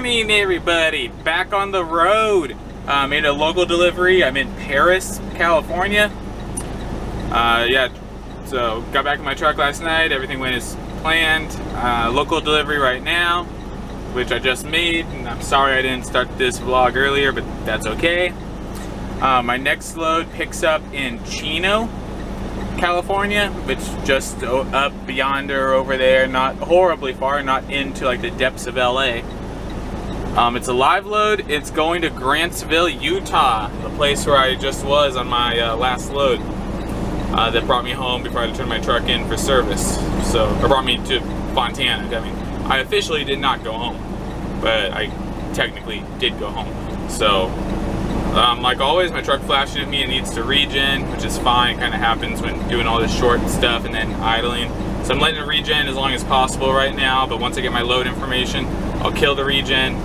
morning, everybody. Back on the road. Made a local delivery. I'm in Paris, California. Yeah, so got back in my truck last night. Everything went as planned. Local delivery right now, which I just made. And I'm sorry I didn't start this vlog earlier, but that's okay. My next load picks up in Chino, California, which just up beyond or over there, not horribly far, not into like the depths of LA. It's a live load. It's going to Grantsville, Utah, the place where I just was on my last load that brought me home before I had to turn my truck in for service. So, or brought me to Fontana. I mean, I officially did not go home, but I technically did go home. So, like always, my truck flashing at me, it needs to regen, which is fine. Kind of happens when doing all this short stuff and then idling. So I'm letting it regen as long as possible right now, but once I get my load information, I'll kill the regen,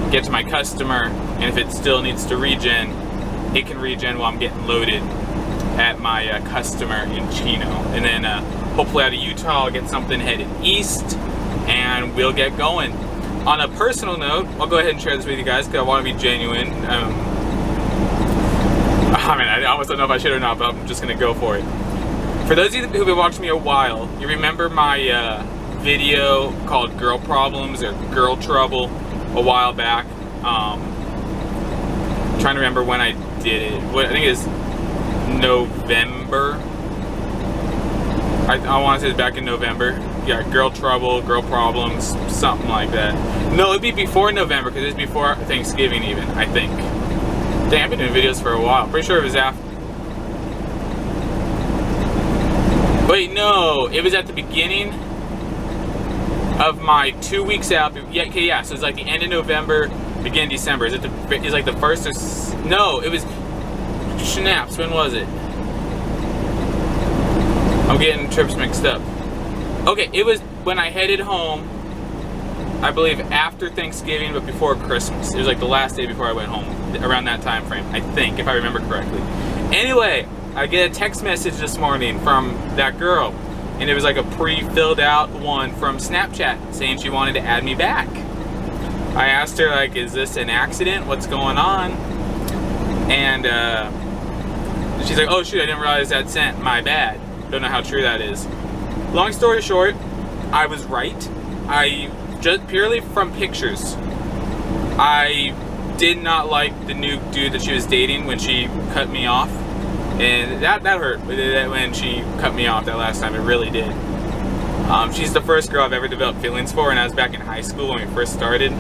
get to my customer, and if it still needs to regen, it can regen while I'm getting loaded at my customer in Chino. And then hopefully out of Utah, I'll get something headed east, and we'll get going. On a personal note, I'll go ahead and share this with you guys because I want to be genuine. I mean, I almost don't know if I should or not, but I'm just going to go for it. For those of you who've been watching me a while, you remember my video called Girl Problems or Girl Trouble a while back. Trying to remember when I did it. I think it's November. I want to say it's back in November. Yeah, Girl Trouble, Girl Problems, something like that. No, it'd be before November because it's before Thanksgiving even, I think. Dang, I've been doing videos for a while. Pretty sure it was after. Wait, no, it was at the beginning of my 2 weeks out. Yeah, okay, yeah. So it's like the end of November, beginning of December. Is it is like the first or no? It was snaps. When was it? I'm getting trips mixed up. Okay, it was when I headed home. I believe after Thanksgiving, but before Christmas. It was like the last day before I went home, around that time frame, I think, if I remember correctly. Anyway, I get a text message this morning from that girl, and it was like a pre-filled out one from Snapchat saying she wanted to add me back. I asked her, like, is this an accident? What's going on? And she's like, oh shoot, I didn't realize that sent. My bad. Don't know how true that is. Long story short, I was right. Just purely from pictures, I did not like the new dude that she was dating when she cut me off, and that hurt when she cut me off that last time. It really did. She's the first girl I've ever developed feelings for, and I was back in high school when we first started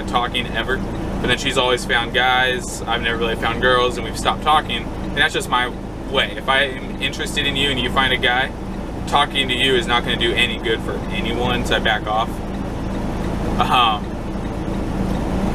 talking ever. But then she's always found guys. I've never really found girls, and we've stopped talking. And that's just my way. If I am interested in you and you find a guy, talking to you is not going to do any good for anyone, so I back off.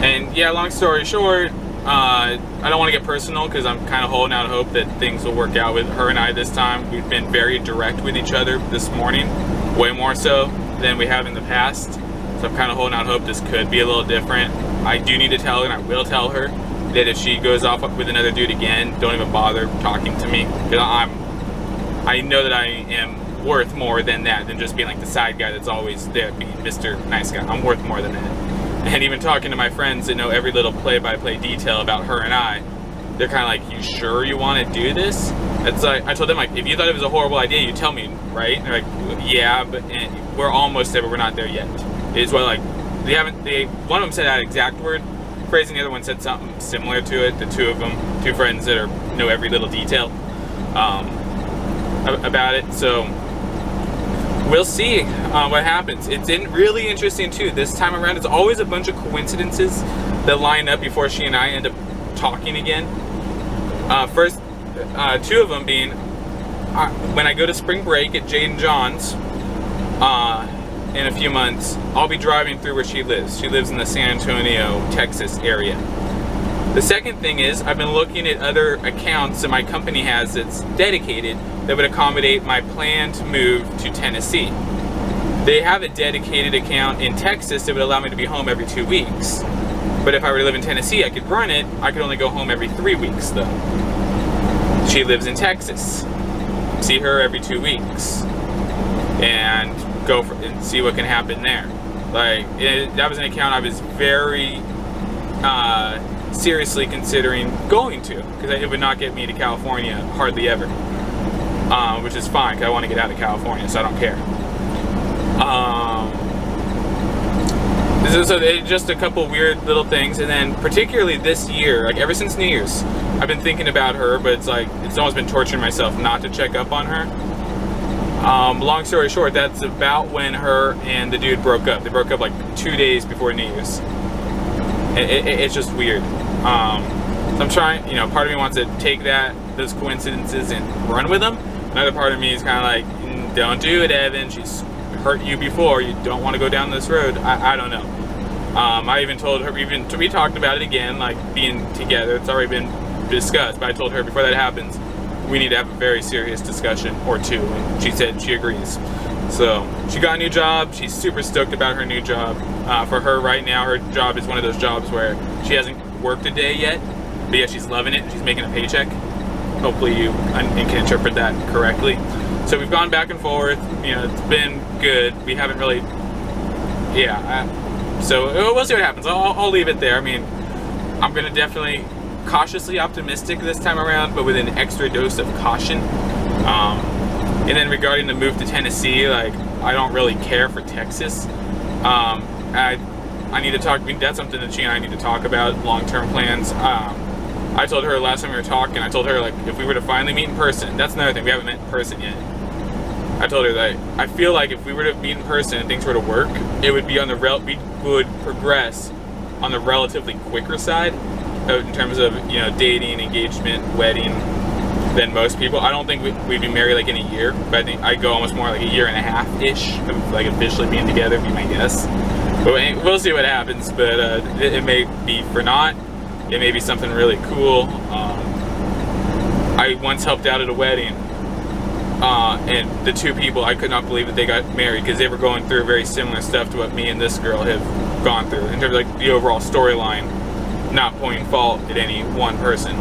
And yeah, long story short, I don't want to get personal because I'm kind of holding out hope that things will work out with her and I this time. We've been very direct with each other this morning, way more so than we have in the past. So I'm kind of holding out hope this could be a little different. I do need to tell her, and I will tell her, that if she goes off with another dude again, don't even bother talking to me. Because I know that I am worth more than that, than just being like the side guy that's always there, being Mr. Nice Guy. I'm worth more than that. And even talking to my friends that know every little play-by-play detail about her and I, they're kind of like, you sure you want to do this? It's like, I told them, like, if you thought it was a horrible idea, you tell me, right? And they're like, yeah, but we're almost there, but we're not there yet. It's what, like, one of them said that exact word phrasing, the other one said something similar to it. The two of them, two friends that know every little detail about it. So we'll see what happens. It's really interesting too. This time around, it's always a bunch of coincidences that line up before she and I end up talking again. First, two of them being when I go to spring break at Jade and John's in a few months, I'll be driving through where she lives. She lives in the San Antonio, Texas area. The second thing is, I've been looking at other accounts that my company has that's dedicated that would accommodate my planned move to Tennessee. They have a dedicated account in Texas that would allow me to be home every 2 weeks. But if I were to live in Tennessee, I could run it. I could only go home every 3 weeks though. She lives in Texas. See her every 2 weeks. And go for and see what can happen there. Like, that was an account I was very seriously considering going to, because it would not get me to California hardly ever, which is fine because I want to get out of California, so I don't care. So just a couple weird little things, and then particularly this year, like ever since New Year's, I've been thinking about her, but it's like it's almost been torturing myself not to check up on her. Long story short, that's about when her and the dude broke up. They broke up like 2 days before New Year's. It's just weird. So I'm trying, you know, part of me wants to take those coincidences and run with them. Another part of me is kind of like, don't do it, Evan. She's hurt you before. You don't want to go down this road. I don't know. I even told her, we talked about it again, like being together. It's already been discussed, but I told her before that happens, we need to have a very serious discussion or two, and she said she agrees. So she got a new job. She's super stoked about her new job. For her right now, her job is one of those jobs where she hasn't worked a day yet, but yeah, she's loving it. She's making a paycheck. Hopefully you can interpret that correctly. So we've gone back and forth. You know, it's been good. We haven't really, so we'll see what happens. I'll leave it there. I mean, I'm gonna definitely cautiously optimistic this time around, but with an extra dose of caution. And then regarding the move to Tennessee, like, I don't really care for Texas. I need to talk, that's something that she and I need to talk about, long-term plans. I told her last time we were talking, I told her, like, if we were to finally meet in person, that's another thing, we haven't met in person yet. I told her that I feel like if we were to meet in person and things were to work, it would be on the we would progress on the relatively quicker side in terms of, you know, dating, engagement, wedding, than most people. I don't think we'd be married like in a year, but I think I'd go almost more like a year and a half-ish of like officially being together, be my guess. But we'll see what happens, but it may be for naught. It may be something really cool. I once helped out at a wedding, and the two people, I could not believe that they got married because they were going through very similar stuff to what me and this girl have gone through in terms of like the overall storyline, not pointing fault at any one person.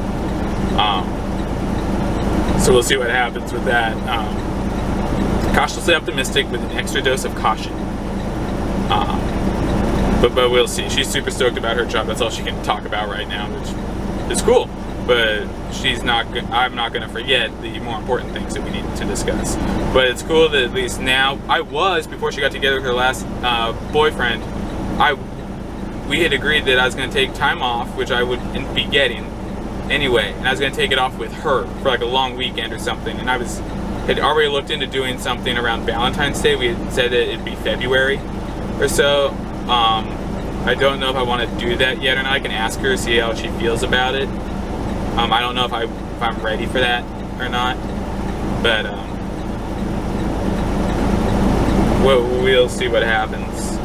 So we'll see what happens with that. Cautiously optimistic with an extra dose of caution. But we'll see. She's super stoked about her job. That's all she can talk about right now, which is cool. But she's not. I'm not going to forget the more important things that we need to discuss. But it's cool that at least now, before she got together with her last boyfriend, we had agreed that I was going to take time off, which I would be getting anyway, and I was going to take it off with her for like a long weekend or something. And I had already looked into doing something around Valentine's Day. We had said that it'd be February or so. I don't know if I want to do that yet or not. I can ask her, see how she feels about it. I don't know if I'm ready for that or not, but we'll see what happens.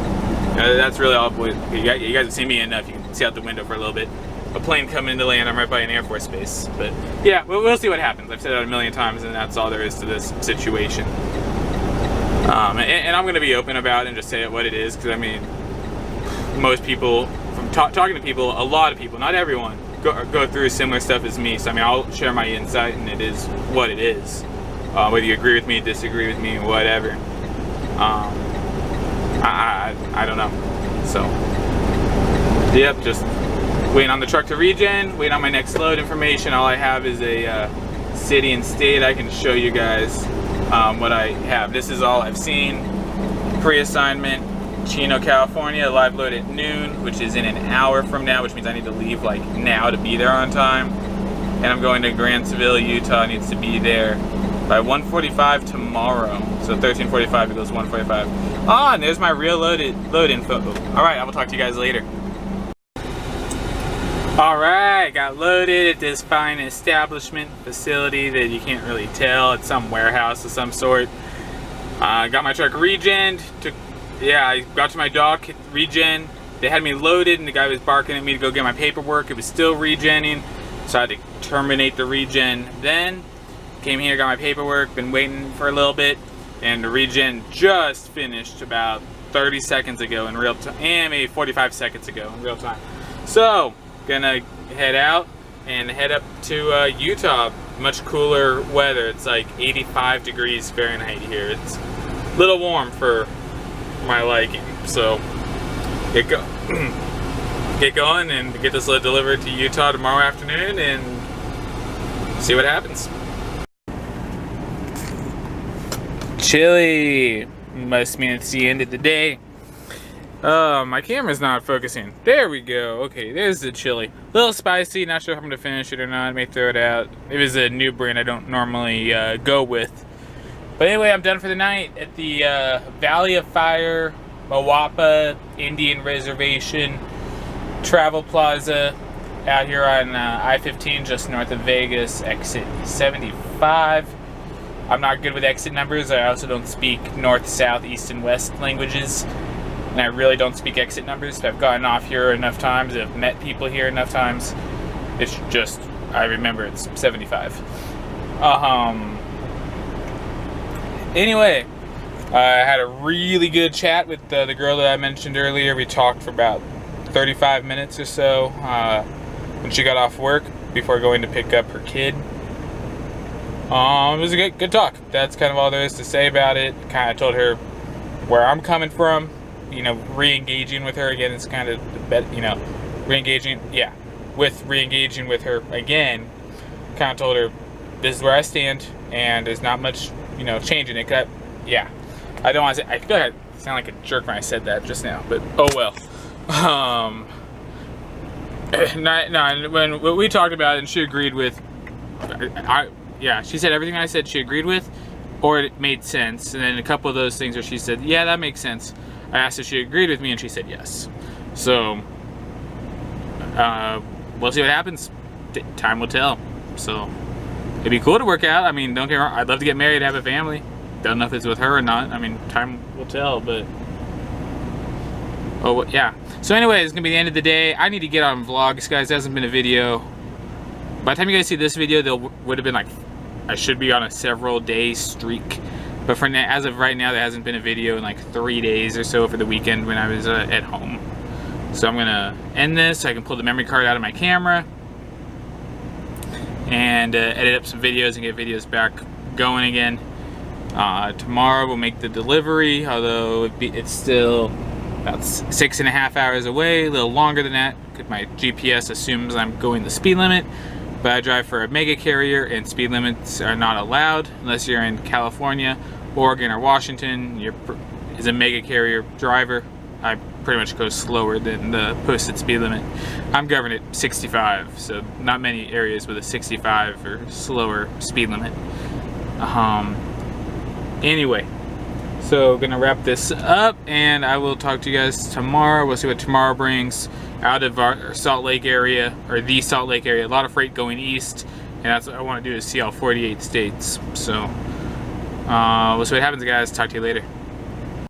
That's really all. You guys have seen me enough. You can see out the window for a little bit. A plane coming to land. I'm right by an Air Force base. But yeah, we'll see what happens. I've said that a million times, and that's all there is to this situation. And I'm going to be open about it and just say it what it is, because I mean, most people, from talking to people, a lot of people, not everyone, go through similar stuff as me. So I mean, I'll share my insight, and it is what it is. Whether you agree with me, disagree with me, whatever. I don't know. So, yep, just waiting on the truck to regen, waiting on my next load information. All I have is a city and state. I can show you guys what I have. This is all I've seen. Pre-assignment, Chino, California, live load at noon, which is in an hour from now, which means I need to leave like now to be there on time. And I'm going to Grantsville, Utah. Needs to be there by 1:45 tomorrow. So 13:45 it goes 1:45. Ah, and there's my real load info. All right, I will talk to you guys later. All right, got loaded at this fine establishment facility that you can't really tell. It's some warehouse of some sort. Got my truck regened. I got to my dock, hit regen. They had me loaded, and the guy was barking at me to go get my paperwork. It was still regenning, so I had to terminate the regen. Then came here, got my paperwork. Been waiting for a little bit, and the regen just finished about 30 seconds ago in real time, and maybe 45 seconds ago in real time. So gonna head out and head up to Utah. Much cooler weather. It's like 85 degrees Fahrenheit here. It's a little warm for my liking. So get going and get this delivered to Utah tomorrow afternoon and see what happens. Chilly. Must mean it's the end of the day. My camera's not focusing. There we go. Okay, there's the chili. A little spicy. Not sure if I'm gonna finish it or not. I may throw it out. It was a new brand I don't normally go with. But anyway, I'm done for the night at the Valley of Fire, Mawapa Indian Reservation Travel Plaza out here on I-15, just north of Vegas, exit 75. I'm not good with exit numbers. I also don't speak north, south, east, and west languages. And I really don't speak exit numbers. I've gotten off here enough times. I've met people here enough times. It's just, I remember it's 75. Anyway, I had a really good chat with the girl that I mentioned earlier. We talked for about 35 minutes or so when she got off work before going to pick up her kid. It was a good talk. That's kind of all there is to say about it. Kind of told her where I'm coming from. You know, re-engaging with her again is kind of the bet. You know, re-engaging with her again. Kind of told her this is where I stand, and there's not much, you know, changing it. Yeah, I don't want to say. I feel like I sound like a jerk when I said that just now, but oh well. When we talked about it, and she agreed with. Yeah, she said everything I said she agreed with, or it made sense. And then a couple of those things where she said, yeah, that makes sense. I asked if she agreed with me, and she said yes. So, we'll see what happens. Time will tell. So, it'd be cool to work out. I mean, don't get me wrong. I'd love to get married, have a family. Don't know if it's with her or not. I mean, time will tell, but... Oh, yeah. So anyway, it's going to be the end of the day. I need to get on vlogs, guys. There hasn't been a video. By the time you guys see this video, there would have been like... I should be on a several day streak, but for now, as of right now, there hasn't been a video in like 3 days or so for the weekend when I was at home. So I'm gonna end this so I can pull the memory card out of my camera and edit up some videos and get videos back going again. Tomorrow we'll make the delivery, although it's still about 6.5 hours away, a little longer than that because my GPS assumes I'm going the speed limit. But I drive for a mega carrier, and speed limits are not allowed unless you're in California, Oregon, or Washington. You're as a mega carrier driver. I pretty much go slower than the posted speed limit. I'm governed at 65, so not many areas with a 65 or slower speed limit. Anyway, so gonna wrap this up, and I will talk to you guys tomorrow. We'll see what tomorrow brings. Out of our Salt Lake area, or the Salt Lake area, a lot of freight going east, and that's what I want to do, is see all 48 states. So we'll see what happens, guys. Talk to you later.